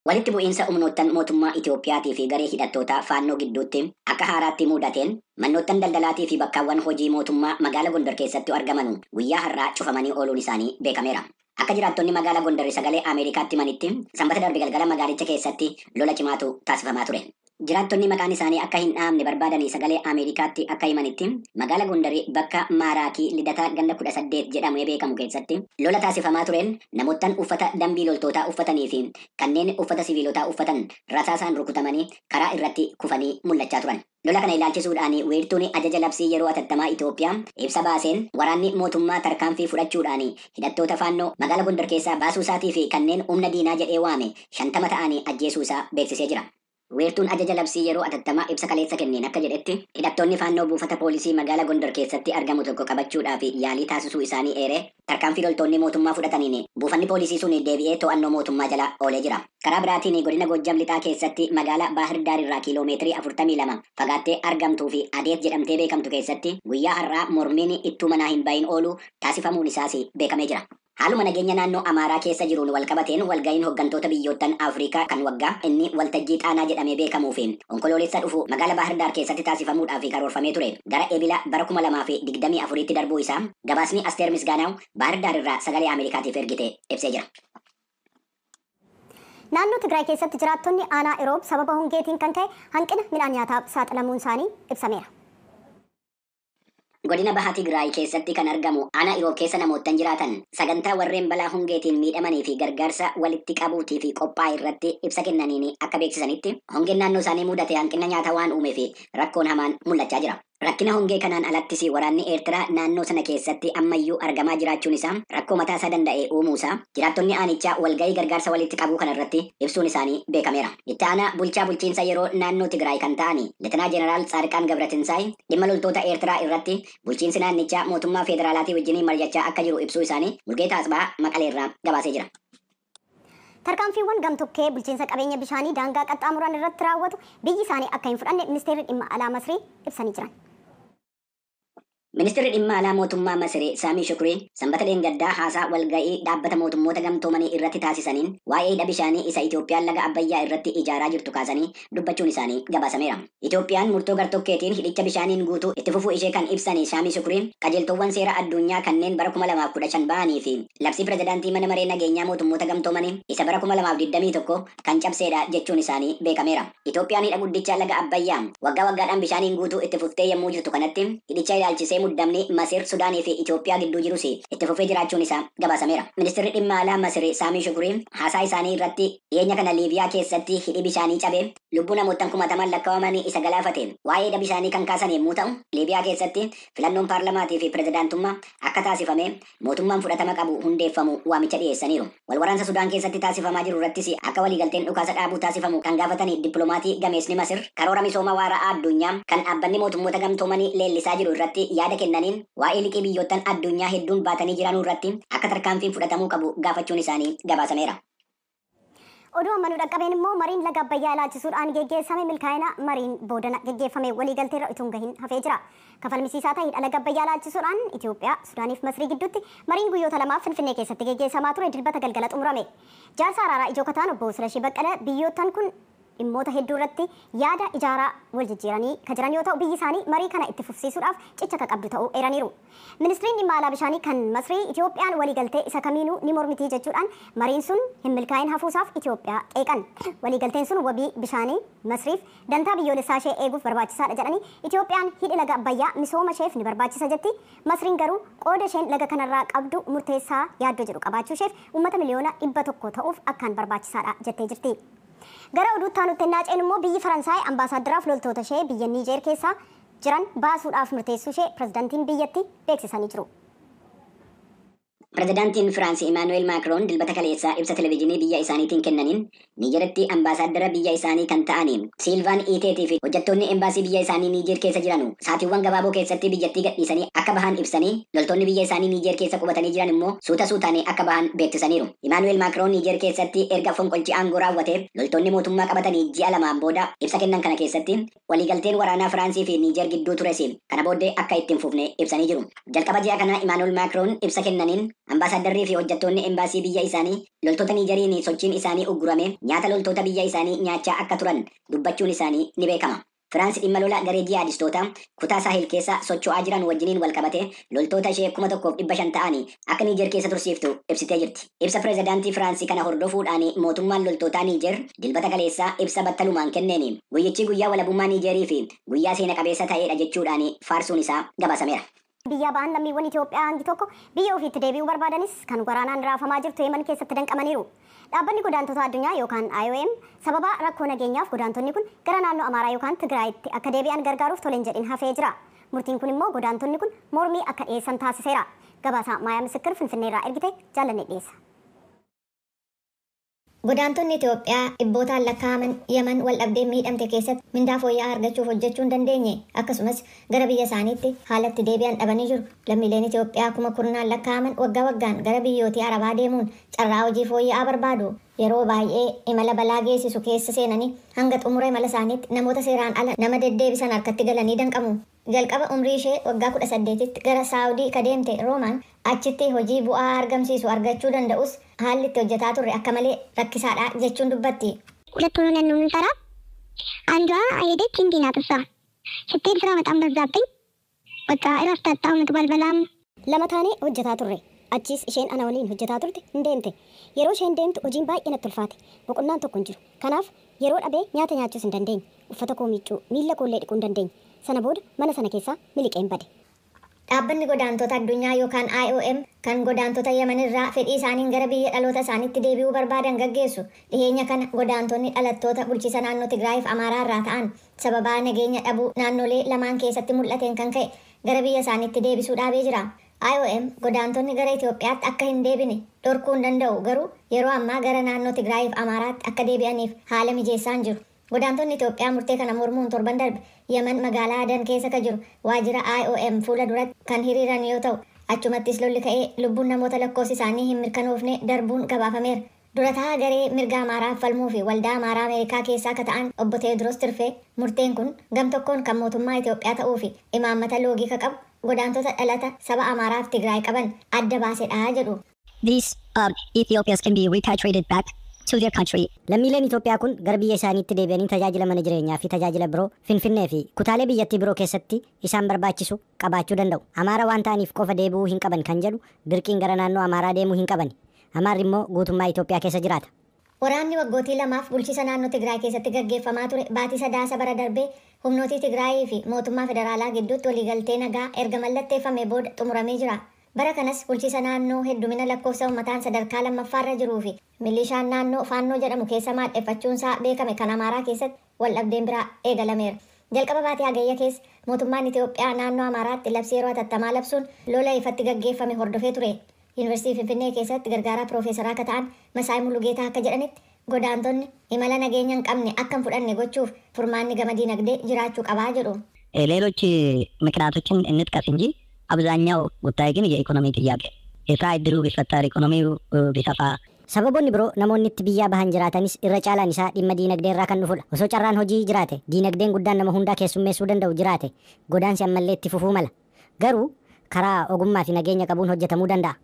Walitti bu'iinsa humnoottan mootummaa Itoophiyaatii fi garee hidhattootaa faannoo gidduutti akka haaraatti mudateen mannoottan daldalaatii fi bakkaawwan hojii mootummaa magaalaa Gondar keessatti argaman guyyaa har'aa cufamanii ooluun isaanii beekameera. Akka jiraattonni magaalaa Gondar sagalee Ameerikaatti himanitti sanbata darbe galgala magaalicha keessatti lola cimaatu taasifamaa ture. Jiraattonni maqaan isaanii akka hin dhahamne barbaadanii sagalee Ameerikaatti akka himanitti magaalaa Gondarii bakka Maaraakii Lidataa ganda 18 jedhamee beekamu keessatti lola taasifamaa tureen namoottan uffata dambii loltootaa uffatanii fi kanneen uffata siviilotaa uffatan rasaasaan rukutamanii karaa irratti kufanii mul'achaa turan. Lola kana ilaalchisuudhaan weertuun ajaja labsii yeroo atattamaa Itoophiyaa ibsa baaseen waraanni mootummaa tarkaanfii fudhachuudhaan hidhattoota faannoo magaalaa Gondar keessaa baasuu isaatii fi kanneen humna diinaa jedhee waame 50 ta'anii ajjeesuu isaa beeksisee jira. Weertuun ajaja labsii yeroo atattamaa ibsa kaleessa kenneen akka jedhetti hidhattoonni faannoo buufata poolisii magaalaa Gondar keessatti argamu tokko qabachuudhaaf yaalii taasisuu isaanii eeree tarkaanfii loltoonni mootummaa fudhataniin buufanni poolisii sun deebi'ee to'annoo mootummaa jala oolee jira. Karaa biraatiin godina Gojjam lixaa keessatti magaalaa Baahir Daar irraa kiiloomeetirii 42 fagaattee argamtuu fi Adeet jedhamtee beekamtu keessatti guyyaa har'aa mormiin ittuu manaa hin bahin oolu taasifamuun isaas beekamee jira. Haaluma nageenya naannoo Amaaraa keessa jiruun walqabateen walga'iin hooggantoota biyyoottan Afrikaa kan waggaa inni waltajjii xaanaa jedhamee beekamuu fi onkoloolessa dhufu magaalaa Baahir Daar keessatti taasifamuudhaaf karoorfamee ture gara eebila bara 2024tti darbuu isaa gabaasni Asteer Misgaanaaw Baahir Daar irraa sagalee Ameerikaatiif ergite ibsee jira. Naannoo Tigraay keessatti jiraattonni aanaa Iroob sababa hongeetiin kan ka'e hanqina midhaan nyaataaf saaxilamuun isaanii ibsameera. Godina Bahaa Tigraay keessatti kan argamu aanaa Iroob keessa namoottan jiraatan sagantaa warreen balaa hongeetiin miidhamanii fi gargaarsa walitti qabuutii fi qophaa'e irratti ibsa kennaniin akka beeksisanitti hongeen naannoo isaanii mudate hanqina nyaataa waan uumeef rakkoon hamaan mul'achaa jira. Rakkina hongee kanaan alattis waraanni Eertiraa naannoo sana keessatti ammayyuu argamaa jiraachuun isaa rakkoo mataa isaa danda'e uumuusaa jiraattonni aanichaa walga'ii gargaarsa walitti qabuu kana irratti ibsuun isaanii beekameera. Itti aanaa bulchaa bulchiinsa yeroo naannoo Tigraay kan ta'an Leetenaa Jeneraal Tsaadiqaan Gabratinsaay dhimma loltoota Eertiraa irratti bulchiinsi naannichaa mootummaa federaalaatii wajjin mari'achaa akka jiru ibsuu isaanii Mulgeetaa Asbaa Maqaleerraa gabaasee jira. Tarkaanfiiwwan gamtokkee bulchiinsa qabeenya bishaanii daangaa qaxxaamuran irratti raawwatu biyyi isaanii akka hin fudhanne ministeerri dhimma alaa Masrii ibsanii jiran. Ministeerri dhimma alaa mootummaa Masrii Saamii Shukrii sanbata leengaddaa haasaa walga'ii dhaabbata mootummoota gamtoomanii irratti taasisaniin waa'ee hidha bishaanii isa Itoophiyaan laga Abbayyaa irratti ijaaraa jirtu kaasanii dubbachuun isaanii gabaasameera. Itoophiyaan murtoo gartokkeetiin hidhicha bishaaniin guutuu itti fufuu ishee kan ibsan Saamii Shukrii qajeeltowwan seera addunyaa kanneen bara 2015 ba'anii fi labsii pirezidaantii mana maree nageenyaa mootummoota gamtoomanii isa bara 2021 kan cabseedha jechuun isaanii beekameera. Itoophiyaan hidha guddicha laga Abbayyaa waggaa waggaadhaan bishaaniin guutuu itti fuftee yommuu jirtu kanatti hidhicha ilaalchisee muddamni Masir Sudaanii fi Itoophiyaa gidduu jirus itti fufee jiraachuun isaa gabaasameera. Ministeerri dhimma alaa Masrii Saamii Shukrii haasaa isaanii irratti dhiyeenya kana Liibiyaa keessatti hidhi bishaanii cabee lubbuu namoottan 10,000 lakkaa'amanii isa galaafate waa'ee hidha bishaanii kan kaasan yommuu ta'u Liibiyaa keessatti filannoon paarlamaatii fi pirezidaantummaa akka taasifame mootummaan fudhatama qabu hundeeffamu waamicha dhiyeessaniiru. Walwaraansa Sudaan keessatti taasifamaa jiru irrattis akka waliigalteen dhukaasa dhaabuu taasifamu kan gaafatanii dippiloomatii gameesni Masir karoora misooma waara'aa addunyaa kan dhaabbanni mootummoota gamtoomanii leellisaa jiru irratti yaada kennaniin waa'ee liqii biyyoottan addunyaa hedduun baatanii jiranuu irratti akka tarkaanfiin fudhatamuu qabu gaafachuun isaanii gabaasameera. Oduu amma nu dhaqqabeen immoo mariin laga Abbayyaa ilaalchisuudhaan geggeeffame milkaa'ina mariin boodana geggeeffame waliigalteerra utuu hin gahin hafee jira. Kafalmisiisaa ta'e hidha laga Abbayyaa ilaalchisuudhaan Itoophiyaa, Sudaaniif Masrii gidduutti mariin guyyoota lamaaf Finfinnee keessatti geggeessamaa ture dilbata galgala xumurame. Jaarsa araaraa ijoo kataan obbo Silashii Baqqalee biyyoottan kun dhimmoota hedduu irratti yaada ijaaraa wal jijjiiranii kan jiran yoo ta'u biyyi isaanii marii kana itti fufsiisuudhaaf cicha kan qabdu ta'uu eeraniiru. Ministeerri dhimma alaa bishaanii kan Masrii Itoophiyaan waliigaltee isa kamiinuu ni mormitii jechuudhaan mariin sun hin milkaa'in hafuusaaf Itoophiyaa qeeqan. Waliigalteen sun wabii bishaanii Masriif dantaa biyyoolessaa ishee eeguuf barbaachisaadha jedhanii Itoophiyaan hidhi laga Abbayyaa misooma isheef ni barbaachisa jetti. Masriin garuu qooda isheen laga kanarraa qabdu murteessaa yaaddoo jedhu qabaachuu isheef uummata miliyoona 100 ta'uuf akkaan barbaachisaadha jettee jirti. Gara oduutti aanutti naaceen immoo biyyi Faransaay ambaasaaddaraaf loltoota ishee biyya Niijeer keessa jiran baasuudhaaf murteessuu ishee pirezidaantiin biyyattii beeksisanii jiru. Pirezidaantiin Firaansi Imaanu'eel Maakroon dilbata kaleessaa ibsa televezyiinii biyya isaaniitiin kennaniin Niijeratti ambaasaaddara biyya isaanii kan ta'anii Siilvaan Iiteetii fi hojjettoonni embaasii biyya isaanii Niijer keessa jiranu saatiiwwan gabaaboo keessatti biyyattii gadhiisanii akka bahan ibsanii loltoonni biyya isaanii Niijer keessa qubatanii jiran immoo suuta suutaanii akka bahan beeksisaniiru. Imaanu'eel Maakroon Niijer keessatti erga fonqolchi aangoo raawwateef loltoonni mootummaa qabatanii ji'a lamaan booda ibsa kennan kana keessatti waliigalteen waraanaa Firaansii fi Niijer gidduu tures kana booddee akka ittiin fufne ibsanii jiru. Jalqaba ji'a kana Imaanu'eel Maakroon ibsa kennaniin Ambaasaaddarrii fi hojjettoonni embaasii biyya isaanii loltoota Niijeriin sochiin isaanii uggurame nyaata loltoota biyya isaanii nyaachaa akka turan dubbachuun isaanii ni beekama. Firaansi dhimma lola garee jihaadistoota kutaa saahil keessa socho'aa jiran wajjiniin wal qabate loltoota ishee 1,500 ta'anii akka Niijer keessa tursiiftu ibsitee jirti. Ibsa pireezidaantii Firaansii kana hordofuudhaan mootummaan loltootaa Niijer dilbata kaleessaa ibsa battalumaan kenneeni. Guyyichi guyyaa walabummaa Niijerii fi guyyaa seena qabeessa ta'edha jechuudhaan faarsuun isaa gabaasameera. Biyya ba'an lammiiwwan Itoophiyaa hangi tokko biyya ofiitti deebi'uu barbaadanis kan waraanaan raafamaa jirtu Yemen keessatti danqamaniiru. Dhaabbanni godaantota addunyaa yookaan IOM sababa rakkoo nageenyaaf godaantonni kun gara naannoo Amaaraa yookaan Tigraayitti akka deebi'an gargaaruuf toleen jedhin hafee jira. Murtiin kun immoo godaantonni kun mormii akka dhiyeessan taasiseera. Gabaasaa Maayaa Misikir Finfinneerraa ergite jaallanne dhiyeessa. Godaantonni Itoophiyaa dhibbootaan lakkaa'aman Yemen wal dhabdeen miidhamte keessatti mindaa fooyya'aa argachuuf hojjechuu hin dandeenye akkasumas gara biyya isaaniitti haalatti deebi'an dhabanii jiru. Lammiileen Itoophiyaa kuma kurnaan lakkaa'aman waggaa waggaan gara biyyootii Arabaa deemuun carraa hojii fooyya'aa barbaadu. Yeroo baay'ee imala balaa geessisu keessa seenanii hanga xumura imala isaaniitti namoota seeraan ala nama deddeebisan harkatti galanii danqamu. Jalqaba umrii ishee waggaa 18tti gara Saawudii ka deemte Roomaan achitti hojii bu'aa argamsiisu argachuu danda'us haalli itti hojjetaa turre akka malee rakkisaadha jechuun dubbatti. ሁለቱን ነው የምንሰራ። አንዷ ሄደች እንዲህ ናት እሷ ስትሄድ ስራ በጣም በዛብኝ። በቃ እረፍት አጣሁ፣ ምግብ አልበላም። Lama taanee hojjetaa turre. Achiis isheen ana waliin hojjetaa turte hin deemte. Yeroo isheen deemtu hojiin baay'ee natti ulfaate. Boqonnaan tokko hin jiru. Kanaaf yeroo dhabee nyaata nyaachuus hin dandeenye. Uffata koo miiccuu, miilla koollee dhiquu hin dandeenye. Sana booda mana sana keessaa miliqeen bade. Dhaabbanni godaantota addunyaa yookaan IOM kan godaantota Yemen irraa fedhii isaaniin gara biyya dhaloota isaaniitti deebi'uu barbaadan gaggeessu. Dhiyeenya kana godaantonni dhalattoota bulchiisa naannoo Tigraay fi Amaaraa irraa ta'an sababaa nageenya dhabuu naannolee lamaan keessatti mul'ateen kan ka'e gara biyya isaaniitti deebisuu dhaabee jira. IOM godaantonni gara Itoophiyaatti akka hin deebine dhorkuu hin danda'u, garuu yeroo ammaa gara naannoo Tigraay fi Amaaraatti akka deebi'aniif haala mijeessaan jiru. Godaantonni Itoophiyaa murtee kana mormuun torban darbe Yemen magaalaa Adan keessa ka jiru waajjira IOM fuula duratti kan hiriiran yoo ta'u achumattis lolli ka'ee lubbuun namoota lakkoofsi isaanii hin mirkanoofne darbuun gabaafameera. Durataa garee mirga Amaaraaf falmuu fi waldaa Amaaraa Ameerikaa keessaa ka ta'an obbo Teediroos Tirfee murteen kun gam tokkoon kan mootummaa Itoophiyaa ta'uu fi imaammata loogii ka qabu godaantota dhalata saba Amaaraaf Tigraay qaban adda baasedha jedhu. These Ethiopians can be repatriated back to their country. Lammiileen Itoophiyaa kun gara biyya isaaniitti deebi'anii tajaajila mana jireenyaa fi tajaajila biroo Finfinnee fi kutaalee biyyattii biroo keessatti isaan barbaachisu qabaachuu danda'u. Amaara waan ta'aniif qofa deebi'uu hin qaban kan jedhu dirqiin gara naannoo Amaaraa deemuu hin qaban. Amaarri immoo guutummaa Itoophiyaa keessa jiraata. Waraanni waggootii lamaaf bulchiisa naannoo Tigraay keessatti gaggeeffamaa ture baatii sadaasa bara darbee humnootii Tigraayii fi mootummaa federaalaa gidduutti waliigaltee nagaa erga mallatteeffamee booda xumuramee jira. Bara kanas bulchiisa naannoo heddumina lakkoofsa uummataan sadarkaa lammaffaarra jiruu fi milishaan naannoo faannoo jedhamu keessa maadheffachuunsaa beekame kan Amaaraa keessatti wal dhabdeen biraa eegalameera. Jalqaba baatii hagayya keessa mootummaan Itoophiyaa naannoo Amaaraatti labsii yeroo hatattamaa labsuun lola ifatti gaggeeffame hordofee ture. Yuunivarsiitii Finfinnee keessatti gargaaraa piroofeesaraa akka ta'an Masaay Mulugeetaa akka jedhanitti godaantonni imala nageenya hin qabne akka hin fudhanne gochuuf furmaanni gama diinagdee jiraachuu qabaa jedhu. ሌሎች ምክንያቶችን እንጥቀስ እንጂ አብዛኛው ጉዳይ ግን የኢኮኖሚ ጥያቄ የስራ እድሉ ቢፈጠር ኢኮኖሚው ቢሰፋ Sababoonni biroo namoonni itti biyyaa bahan jiraatanis irra caalaan isaa dhimma diinagdee irraa kan dhufudha. Osoo carraan hojii jiraate, diinagdeen guddaan nama hundaa keessummeessuu danda'u jiraate, godaansi ammallee itti fufuu mala. Garuu karaa ogummaa fi nageenya qabuun hojjetamuu danda'a.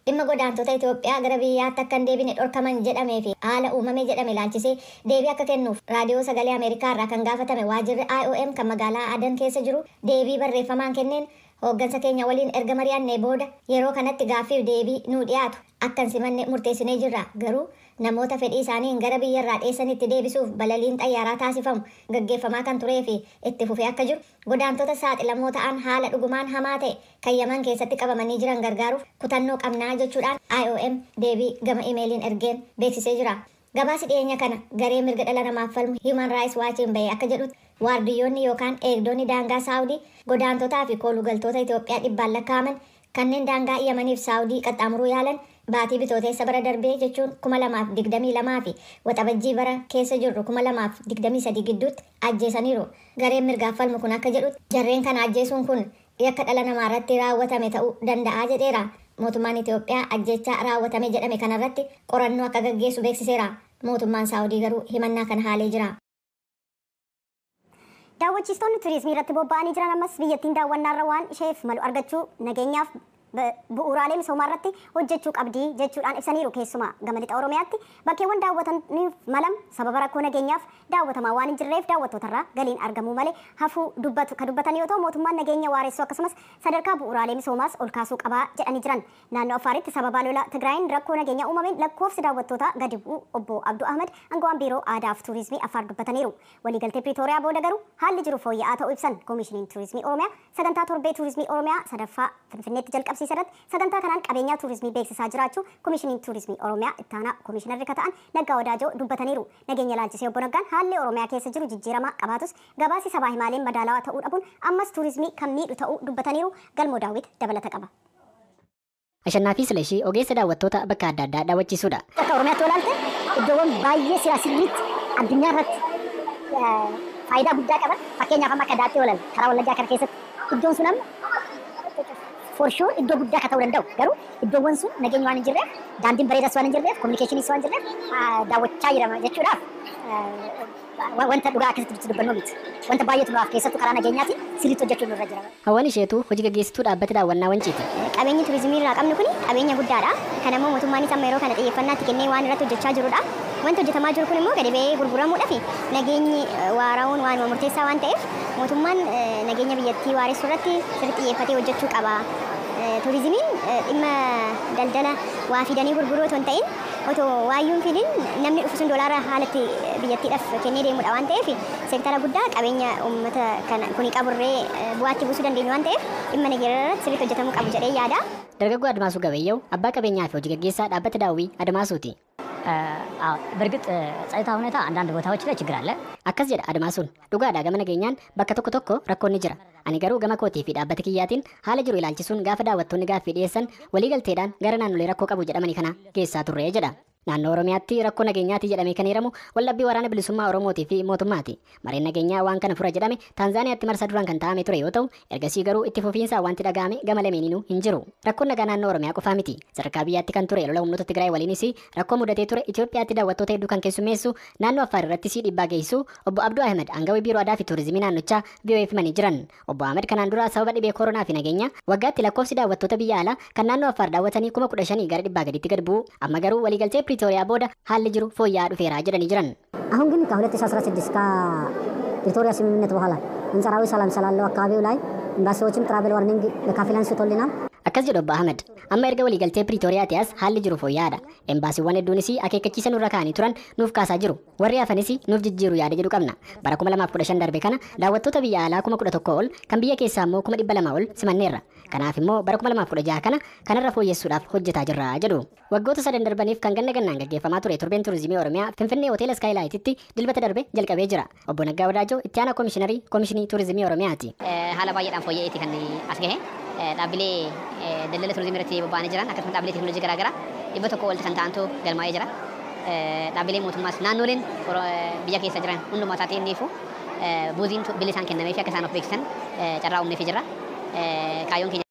Dhimma godaantota Itoophiyaa gara biyyaatti akka hin deebine dhorkaman jedhamee fi haala uumamee jedhame ilaalchisee deebii akka kennuuf raadiyoo sagalee Ameerikaa irraa kan gaafatame waajjirri IOM kan magaalaa Adan keessa jiru deebii barreeffamaan kenneen hooggansa keenya waliin erga mari'annee booda yeroo kanatti gaaffiif deebii nuu dhiyaatu akkan simanne murteessinee jirra. Garuu namoota fedhii isaaniin gara biyyarraa dheessanitti deebisuuf balaliin xayyaaraa taasifamu gaggeeffamaa kan turee fi itti fufee akka jiru godaantota saaxilamoo ta'an haala dhugumaan hamaa ta'e kan Yemen keessatti qabamanii jiran gargaaruuf kutannoo qabnaa jechuudhaan IOM deebii gama imeeliin ergeen beeksisee jira. Gabaasi dhiyeenya kana garee mirga dhala namaaf falmu Human Rights Watchiin bahee akka jedhutti waardiyyoonni yookaan eegdonni daangaa Saawudii godaantotaa fi koolugaltoota Itoophiyaa dhibbaan lakkaa'aman kanneen daangaa Yemeniif Saawudii qaxxaamuruu yaalan baatii bitooteessa bara darbee jechuun 2022 fi waxabajjii bara keessa jirru 2023 gidduutti ajjeesaniiru. Gareen mirgaaf falmu kun akka jedhutti jarreen kana ajjeesuun kun yakka dhala namaa irratti raawwatame ta'uu danda'a jedheera. Mootummaan Itoophiyaa ajjechaa raawwatame jedhame kanarratti qorannoo akka gaggeessu beeksiseera. Mootummaan Saawudii garuu himannaa kana haalee jira. Daawwachiistonni turizimii irratti bobba'anii jiran ammas biyyattiin daawwannaarra waan isheef malu argachuu nageenyaaf bu'uuraalee misoomaa irratti hojjechuu qabdii jechuudhaan ibsaniiru keessumaa gama lixa Oromiyaatti bakkeewwan daawwataniif malam sababa rakkoo nageenyaaf daawwatamaa waan hin jirreef daawwattootarraa galiin argamuu malee hafuu dubbatan yoo ta'u mootummaan nageenya waaressuu akkasumas sadarkaa bu'uuraalee misoomaas ol kaasuu qabaa jedhanii jiran. Naannoo Affaaritti sababa lola Tigraayin rakkoo nageenya uumameen lakkoofsi daawwattootaa gadi bu'u obbo Abduu Ahmad aangawaan biiroo aadaa fi tuurizimii Affaar dubbataniiru. Waliigaltee Piriitooriyaa booda garuu haalli jiru fooyya'aa ta'uu ibsan koomishiniin tuurizimii Oromiyaa sagantaa torbee tuurizimii Oromiyaa sadaffaa Finfinneetti jalqabsiise irratti sagantaa kanaan qabeenyaa tuurizimii beeksisaa jiraachuu koomishiniin tuurizimii Oromiyaa itti aanaa koomishinarri kan ta'an Naggaa Wadaajoo dubbataniiru. Nageenya ilaalchisee obbo Naggaan haalli Oromiyaa keessa jiru jijjiiramaa qabaatus gabaasi sabaa himaaleen madaalawaa ta'uu dhabuun ammas tuurizimii kan miidhu ta'uu dubbataniiru. Galmoo Daawit dabalata qaba. Ashannaa Silashii ogeessa daawwattoota bakka adda addaa daawwachiisuudha. Akka Oromiyaatti olaalte iddoowwan baay'ee sirriitti addunyaa irratti faayidaa guddaa qaban fakkeenyaaf amma akka Daattee Olal karaa Wallaggaa kana keessatti iddoon sun amma for sure iddoo guddaa akka ta'uu danda'u garuu iddoowwan sun nageenyi waan hin jirreef daandiin bareedas waan hin jirreef kominikeeshiniis waan hin jirreef daawwachaa jirama jechuudhaaf wanta dhugaa akkasitti dubbannoo miti. Wanta baay'eetu nuuf keessattuu karaa nageenyaatiin sirriitti hojjechuun nurra jira. Hawwaan isheetu hojii gaggeessituu dhaabbata daawwannaa wanciiti. Qabeenyi tuurizimii irraa qabnu kun qabeenya guddaadha. Kan ammoo mootummaanis amma yeroo kana xiyyeeffannaatti kennee waan irratti hojjechaa jirudha. Wanti hojjetamaa jiru kun immoo gadi ba'ee gurguramuudhaaf nageenyi waara'uun waanuma murteessaa waan ta'eef mootummaan nageenya biyyattii waaressuu irratti sirriitti xiyyeeffatee hojjechuu qaba. Tuurizimiin dhimma daldala waa fidanii gurguruu otoo hin ta'in otoo waayyuun fidin namni dhufu sun doolaara haalatti biyyattiidhaaf kennee deemudha waan ta'eef seektara guddaa qabeenya uummata kana kuni qaburree bu'aatti buusuu dandeenyu waan ta'eef dhimma nageenya irratti sirriitti hojjetamuu qabu jedhee yaada. Dargaggoo Admaasuu Gabayyoo abbaa qabeenyaa fi hojii gaggeessaa dhaabbata daawwii Admaasuuti. በእርግጥ ጸጥታ ሁኔታ አንዳንድ ቦታዎች ላይ ችግር አለ። Akkas jedha Admaasuun dhugaadhaa gama nageenyaan bakka tokko tokko rakkoon ni jira. Ani garuu gama kootii fi dhaabbata kiyyaatiin haala jiru ilaalchisuun gaafa daawwattoonni gaaffii dhiyeessan waliigalteedhaan gara naannolee rakkoo qabu jedhamanii kana geessaa turre jedha. Naannoo Oromiyaatti rakkoo nageenyaati jedhamee kan hiiramu waldhabbii waraana bilisummaa Oromootii fi mootummaati. Mareen nageenyaa waan kana fura jedhame Taanzaaniyaatti marsa duraan kan taa'ame ture yoo ta'u ergasii garuu itti fufiinsaa wanti dhaga'ame gama lameeninuu hin jiru. Rakkoon nagaa naannoo Oromiyaa qofaa miti. Sadarkaa biyyaatti kan ture lola humnoota Tigraay waliinis rakkoo mudatee ture Itoophiyaatti daawwattoota hedduu kan keessummeessu naannoo Affaar irrattis dhiibbaa geessisu obbo Abduu Ahmed aangawii biiroo aadaa fi tuurizimii naannochaa BOF manii jiran. Obbo Ahmed kanaan dura sababa dhibee koronaa fi nageenya waggaatti lakkoofsi daawwattoota biyya alaa kan naannoo Affaar daawwatanii 15,000 gara 100 gaditti gad bu'u. Amma garuu waliigaltee Piriitooriyaa booda haalli jiru fooyya'aa dhufeera jedhanii jiran. አሁን ግን ከ2016 ከፕሪቶሪያ ስምምነት በኋላ አንጻራዊ ሰላም ስላለው አካባቢው ላይ ኤምባሲዎችም ትራቨል ዋርኒንግ ለካፊል አንስቶልናል። Akkas jedhu Obbo Ahmed amma erga waliigaltee Piriitooriyaati as haalli jiru fooyya'aadha. Embaasiiwwan hedduunis akeekkachiisa nurra kaa'anii turan nuuf kaasaa jiru. Warri hafanis nuuf jijjiiru yaada jedhu qabna. Bara 2015 darbe kana daawwattoota biyya alaa 11,000 ol kan biyya keessaa immoo 200,000 ol simanneerra. Kanaaf immoo bara 2016 kana kanarra fooyyessuudhaaf hojjetaa jirra jedhu. Waggoota 3 darbaniif kan ganna gannaan gaggeeffamaa ture torbeen tuurizimii Oromiyaa Finfinnee hoteela Skaayilaayititti dilbata darbe jalqabee jira. Obbo Naggaa Wadaajoo itti aanaa koomishiinarii koomishinii tuurizimii Oromiyaati. Haala baay'eedhaan fooyya'eeti kan as gahe. Dhaabbilee daldala tuurizimii irratti bobba'anii jiran akkasumas dhaabbilee teekinooloojii garaa garaa 100 walitti kan ta'antu galmaa'ee jira. Dhaabbilee mootummaas naannoleen biyya keessa jiran hundumaa isaa ta'inniifu buuziin bilisaan kennamee fi akka isaan of beeksisan carraa uumneefii jira. Kaayyoon keenya